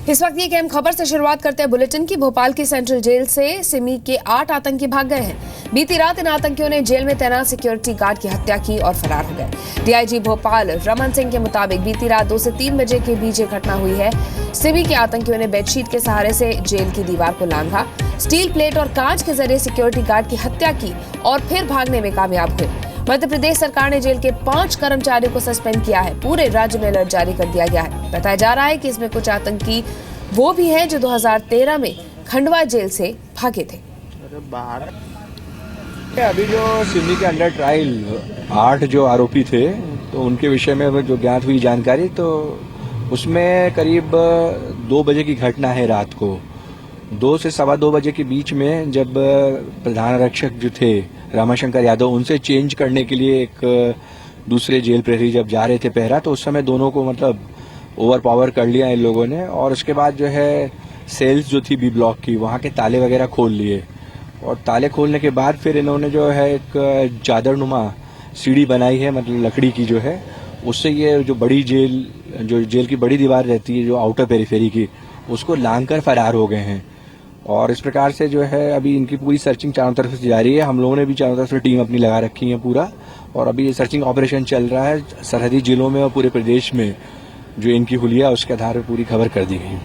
इस वक्त ये अहम खबर से शुरुआत करते हैं बुलेटिन की। भोपाल की सेंट्रल जेल से सिमी के 8 आतंकी भाग गए हैं। बीती रात इन आतंकियों ने जेल में तैनात सिक्योरिटी गार्ड की हत्या की और फरार हो गए। डीआईजी भोपाल रमन सिंह के मुताबिक बीती रात 2 से 3 बजे के बीच ये घटना हुई है। सिमी के आतंकियों ने बेडशीट के सहारे से जेल की दीवार को लांघा, स्टील प्लेट और कांच के जरिए सिक्योरिटी गार्ड की हत्या की और फिर भागने में कामयाब हुए। मध्य प्रदेश सरकार ने जेल के 5 कर्मचारियों को सस्पेंड किया है। पूरे राज्य में अलर्ट जारी कर दिया गया है। बताया जा रहा है कि इसमें कुछ आतंकी वो भी हैं जो 2013 में खंडवा जेल से भागे थे। अभी जो सिमी के अंडर ट्रायल 8 जो आरोपी थे, तो उनके विषय में जो ज्ञात हुई जानकारी, तो उसमें करीब 2 बजे की घटना है। रात को 2 से सवा 2 बजे के बीच में जब प्रधान आरक्षक जो थे रामाशंकर यादव, उनसे चेंज करने के लिए एक दूसरे जेल प्रहरी जब जा रहे थे पहरा, तो उस समय दोनों को मतलब ओवर पावर कर लिया इन लोगों ने। और उसके बाद जो है सेल्स जो थी बी ब्लॉक की, वहाँ के ताले वगैरह खोल लिए। और ताले खोलने के बाद फिर इन्होंने जो है एक चादरनुमा सीढ़ी बनाई है, मतलब लकड़ी की जो है, उससे ये जो बड़ी जेल की बड़ी दीवार रहती है जो आउटर पेरिफेरी की, उसको लांघ कर फरार हो गए हैं। और इस प्रकार से जो है अभी इनकी पूरी सर्चिंग चारों तरफ से जारी है। हम लोगों ने भी चारों तरफ से टीम अपनी लगा रखी है पूरा, और अभी ये सर्चिंग ऑपरेशन चल रहा है सरहदी जिलों में और पूरे प्रदेश में। जो इनकी हुलिया उसके आधार पर पूरी खबर कर दी गई।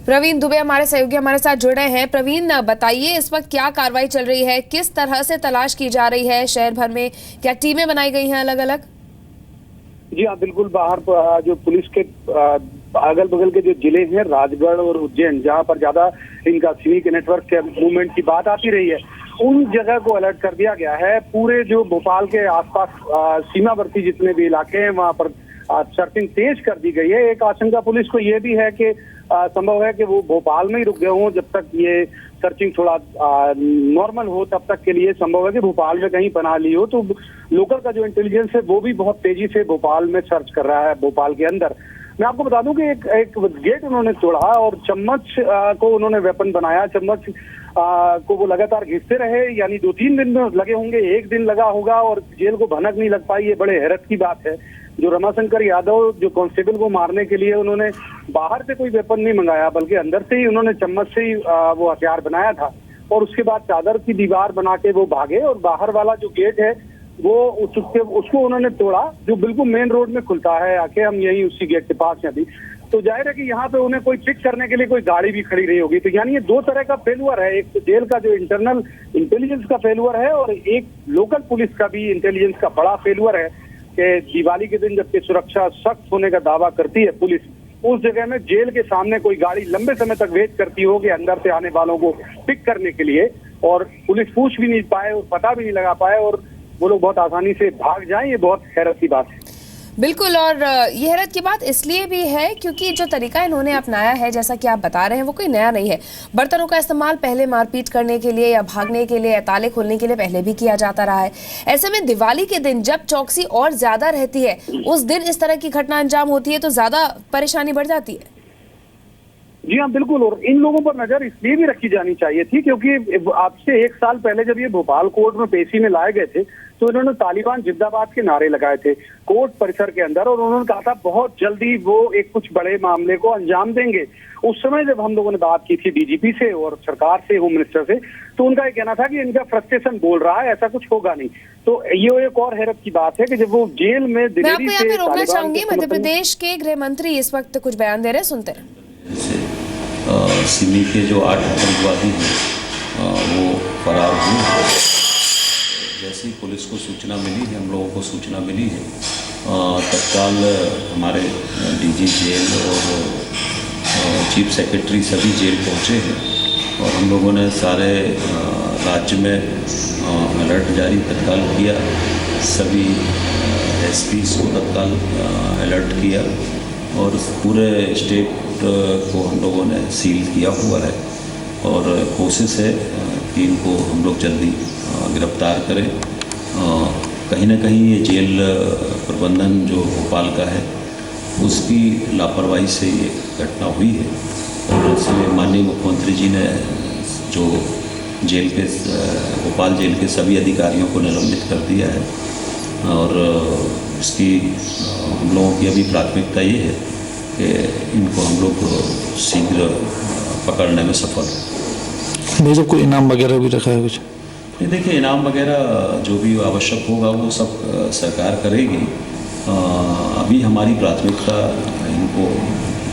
प्रवीण दुबे हमारे सहयोगी हमारे साथ जुड़े हैं। प्रवीण, बताइए इस वक्त क्या कार्रवाई चल रही है, किस तरह से तलाश की जा रही है शहर भर में, क्या टीमें बनाई गई हैं अलग अलग? जी हाँ, बिल्कुल। बाहर जो पुलिस के अगल बगल के जो जिले हैं, राजगढ़ और उज्जैन, जहाँ पर ज्यादा इनका सिमी के नेटवर्क के मूवमेंट की बात आती रही है, उन जगह को अलर्ट कर दिया गया है। पूरे जो भोपाल के आसपास सीमावर्ती जितने भी इलाके हैं, वहाँ पर सर्चिंग तेज कर दी गई है। एक आशंका पुलिस को ये भी है कि संभव है कि वो भोपाल में ही रुक गए हों। जब तक ये सर्चिंग थोड़ा नॉर्मल हो, तब तक के लिए संभव है कि भोपाल में कहीं बना ली हो। तो लोकल का जो इंटेलिजेंस है वो भी बहुत तेजी से भोपाल में सर्च कर रहा है, भोपाल के अंदर। मैं आपको बता दूं कि एक गेट उन्होंने तोड़ा और चम्मच को उन्होंने वेपन बनाया। चम्मच को वो लगातार घिसते रहे, यानी 2-3 दिन लगे होंगे, 1 दिन लगा होगा और जेल को भनक नहीं लग पाई। ये बड़े हैरत की बात है। जो रमाशंकर यादव जो कांस्टेबल को मारने के लिए उन्होंने बाहर से कोई वेपन नहीं मंगाया, बल्कि अंदर से ही उन्होंने चम्मच से ही वो हथियार बनाया था। और उसके बाद चादर की दीवार बना के वो भागे और बाहर वाला जो गेट है वो उसको उन्होंने तोड़ा, जो बिल्कुल मेन रोड में खुलता है। आके हम यही उसी गेट के पास हैं अभी। तो जाहिर है कि यहाँ पे उन्हें कोई पिक करने के लिए कोई गाड़ी भी खड़ी रही होगी। तो यानी ये 2 तरह का फेल्यूर है। एक तो जेल का जो इंटरनल इंटेलिजेंस का फेल्यूर है, और एक लोकल पुलिस का भी इंटेलिजेंस का बड़ा फेल्यूर है कि दिवाली के दिन जबकि सुरक्षा सख्त होने का दावा करती है पुलिस, उस जगह में जेल के सामने कोई गाड़ी लंबे समय तक वेट करती होगी अंदर से आने वालों को पिक करने के लिए, और पुलिस पूछ भी नहीं पाए और पता भी नहीं लगा पाए और वो लोग बहुत आसानी से भाग जाएं। ये बहुत हैरत की बात है। बिल्कुल, और ये हैरत की बात इसलिए भी है क्योंकि जो तरीका इन्होंने अपनाया है, जैसा कि आप बता रहे हैं, वो कोई नया नहीं है। बर्तनों का इस्तेमाल पहले मारपीट करने के लिए या भागने के लिए या ताले खोलने के लिए पहले भी किया जाता रहा है। ऐसे में दिवाली के दिन जब चौकसी और ज्यादा रहती है, उस दिन इस तरह की घटना अंजाम होती है तो ज्यादा परेशानी बढ़ जाती है। जी हाँ, बिल्कुल। और इन लोगों पर नजर इसलिए भी रखी जानी चाहिए थी क्योंकि आज से 1 साल पहले जब ये भोपाल कोर्ट में पेशी में लाए गए थे, तो इन्होंने तालिबान जिंदाबाद के नारे लगाए थे कोर्ट परिसर के अंदर, और उन्होंने कहा था बहुत जल्दी वो एक कुछ बड़े मामले को अंजाम देंगे। उस समय जब हम लोगों ने बात की थी डीजीपी से और सरकार से, होम मिनिस्टर से, तो उनका ये कहना था कि इनका फ्रस्ट्रेशन बोल रहा है, ऐसा कुछ होगा नहीं। तो ये एक और हैरत की बात है कि जब वो जेल में मैं आपको यहाँ पे रोकना चाहूंगी। मध्य प्रदेश के गृह मंत्री इस वक्त कुछ बयान दे रहे हैं, सुनते हैं। सिमी के जो 8 आतंकवादी हैं वो फरार हुए। जैसी पुलिस को सूचना मिली है, हम लोगों को सूचना मिली है, तत्काल हमारे डीजी जेल और चीफ सेक्रेटरी सभी जेल पहुंचे हैं, और हम लोगों ने सारे राज्य में अलर्ट जारी तत्काल किया। सभी एसपीज को तत्काल अलर्ट किया और पूरे स्टेट को हम लोगों ने सील किया हुआ है, और कोशिश है कि इनको हम लोग जल्दी गिरफ्तार करें। कहीं ना कहीं ये जेल प्रबंधन जो भोपाल का है, उसकी लापरवाही से ये घटना हुई है, और इसलिए माननीय मुख्यमंत्री जी ने जो जेल के भोपाल जेल के सभी अधिकारियों को निलंबित कर दिया है। और इसकी हम लोगों की अभी प्राथमिकता ये है कि इनको हम लोग शीघ्र पकड़ने में सफल हों। भाई साहब कोई इनाम वगैरह भी रखा है कुछ? ये देखिए, इनाम वगैरह जो भी आवश्यक होगा वो सब सरकार करेगी। अभी हमारी प्राथमिकता इनको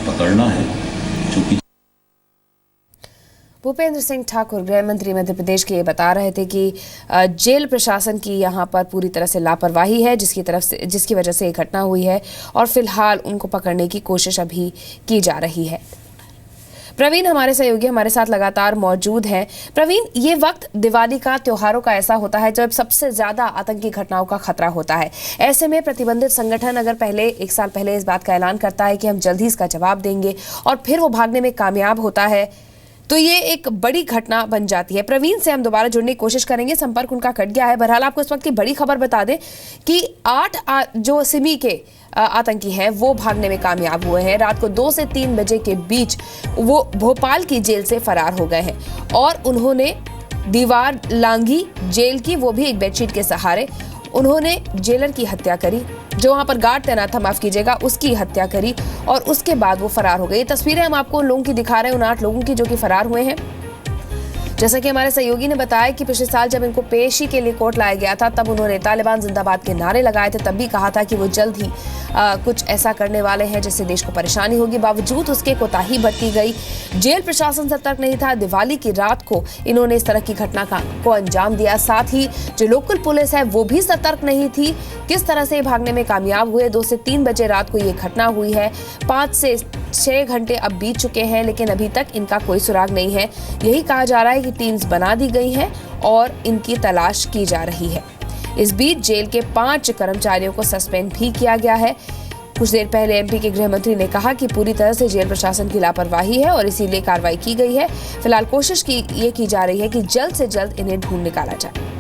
पकड़ना है, क्योंकि भूपेंद्र सिंह ठाकुर गृह मंत्री मध्य प्रदेश के ये बता रहे थे कि जेल प्रशासन की यहां पर पूरी तरह से लापरवाही है, जिसकी वजह से ये घटना हुई है और फिलहाल उनको पकड़ने की कोशिश अभी की जा रही है। प्रवीण हमारे सहयोगी हमारे साथ लगातार मौजूद हैं। प्रवीण, ये वक्त दिवाली का, त्योहारों का ऐसा होता है जब सबसे ज्यादा आतंकी घटनाओं का खतरा होता है। ऐसे में प्रतिबंधित संगठन अगर एक साल पहले इस बात का ऐलान करता है कि हम जल्द ही इसका जवाब देंगे और फिर वो भागने में कामयाब होता है, तो ये एक बड़ी घटना बन जाती है। प्रवीण से हम दोबारा जुड़ने की कोशिश करेंगे, संपर्क उनका कट गया है। बहरहाल आपको इस वक्त की बड़ी खबर बता दें कि 8 जो सिमी के आतंकी हैं वो भागने में कामयाब हुए हैं। रात को 2 से 3 बजे के बीच वो भोपाल की जेल से फरार हो गए हैं और उन्होंने दीवार लांघी जेल की, वो भी एक बेडशीट के सहारे। उन्होंने जेलर की हत्या करी, जो वहां पर गार्ड तैनात था, माफ कीजिएगा, उसकी हत्या करी और उसके बाद वो फरार हो गए। ये तस्वीरें हम आपको उन लोगों की दिखा रहे हैं, उन 8 लोगों की जो कि फरार हुए हैं। जैसा कि हमारे सहयोगी ने बताया कि पिछले साल जब इनको पेशी के लिए कोर्ट लाया गया था, तब उन्होंने तालिबान जिंदाबाद के नारे लगाए थे। तब भी कहा था कि वो जल्द ही कुछ ऐसा करने वाले हैं जिससे देश को परेशानी होगी। बावजूद उसके कोताही बरती गई, जेल प्रशासन सतर्क नहीं था। दिवाली की रात को इन्होंने इस तरह की घटना को अंजाम दिया। साथ ही जो लोकल पुलिस है वो भी सतर्क नहीं थी। किस तरह से भागने में कामयाब हुए। 2 से 3 बजे रात को ये घटना हुई है। 5 से 6 घंटे अब बीत चुके हैं, लेकिन अभी तक इनका कोई सुराग नहीं है। यही कहा जा रहा है कि टीम्स बना दी गई हैं और इनकी तलाश की जा रही है। इस बीच जेल के 5 कर्मचारियों को सस्पेंड भी किया गया है। कुछ देर पहले एमपी के गृह मंत्री ने कहा कि पूरी तरह से जेल प्रशासन की लापरवाही है और इसीलिए कार्रवाई की गई है। फिलहाल कोशिश ये की जा रही है कि जल्द से जल्द इन्हें ढूंढ निकाला जाए।